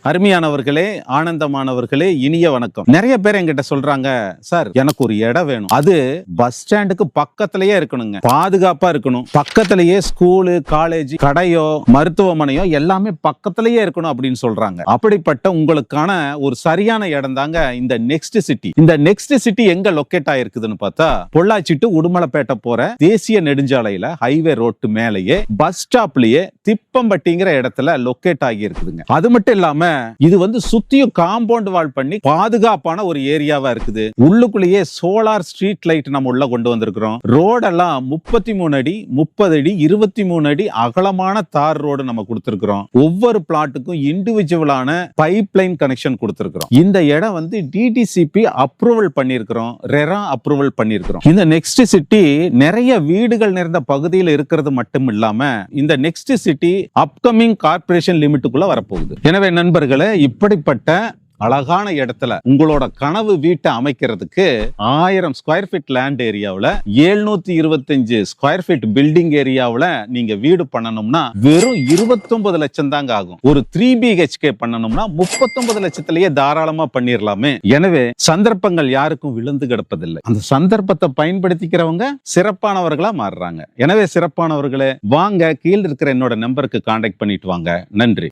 அருமையானவர்களே, ஆனந்தமானவர்களே, இனிய வணக்கம். நிறைய பேர் என்கிட்ட சொல்றாங்க, சார் எனக்கு ஒரு இடம் வேணும், அது பஸ் ஸ்டாண்டுக்கு பக்கத்திலேயே இருக்கணுங்க, பாதுகாப்பா இருக்கணும், பக்கத்திலேயே ஸ்கூலு, காலேஜ், கடையோ, மருத்துவமனையோ எல்லாமே பக்கத்திலேயே இருக்கணும் அப்படின்னு சொல்றாங்க. அப்படிப்பட்ட உங்களுக்கான ஒரு சரியான இடம் தாங்க இந்த நெக்ஸ்ட் சிட்டி. இந்த நெக்ஸ்ட் சிட்டி எங்க லொக்கேட் ஆயிருக்குதுன்னு பார்த்தா, பொள்ளாச்சி டு உடுமலைப்பேட்டை போற தேசிய நெடுஞ்சாலையில ஹைவே ரோட்டு மேலேயே பஸ் ஸ்டாப்லயே திப்பம்பட்டிங்கிற இடத்துல லொக்கேட் ஆகி இருக்குதுங்க. அது மட்டும் இல்லாம இது சுத்தியும் காம்பவுண்ட் வால் பண்ணி பாதுகாப்பான ஒரு ஏரியாவா இருக்குது. உள்ளுக்குள்ளேயே சோலார் ஸ்ட்ரீட் லைட் நம்ம உள்ள கொண்டு வந்திருக்கிறோம். ரோடெல்லாம் 33 அடி 30 அடி 23 அடி அகலமான தார் ரோடு நம்ம கொடுத்திருக்கிறோம். ஒவ்வொரு பிளாட்டுக்கும் இண்டிவிஜுவலான பைப் லைன் கனெக்ஷன் கொடுத்திருக்கிறோம். இந்த இடம் டிடிசிபி அப்ரூவல் பண்ணிருக்கிறோம், ரெரா அப்ரூவல் பண்ணிருக்கிறோம். இந்த நெக்ஸ்ட் சிட்டி நிறைய வீடுகள் நிறைந்த பகுதியில் இருக்கிறது மட்டும் இல்லாம இந்த நெக்ஸ்ட் சிட்டி அப்கமிங் கார்ப்பரேஷன் லிமிட்டுக்குள்ள வரப்போகுது. எனவே நண்பர்களே, இப்படிப்பட்ட அழகான இடத்துல உங்களோட கனவு வீட்டை அமைக்கிறதுக்கு 1000 ஸ்கொயர் ஃபீட் லேண்ட் ஏரியாவில் 725 ஸ்கொயர் ஃபீட் பில்டிங் ஏரியாவில் நீங்க வீடு பண்ணணும்னா வெறும் 29 லட்சம் தாங்க ஆகும். ஒரு 3 BHK பண்ணணும்னா 39 லட்சத்திலேயே தாராளமா பண்ணிடலாமே. எனவே சந்தர்ப்பங்கள் யாருக்கும் விழுந்து கிடப்பதில்லை. அந்த சந்தர்ப்பத்தை பயன்படுத்திக்கிறவங்க சிறப்பானவர்களா மாறுறாங்க. எனவே சிறப்பானவர்களே, வாங்க, கீழே இருக்கிற என்னோட நம்பருக்கு கான்டாக்ட் பண்ணிட்டு வாங்க. நன்றி.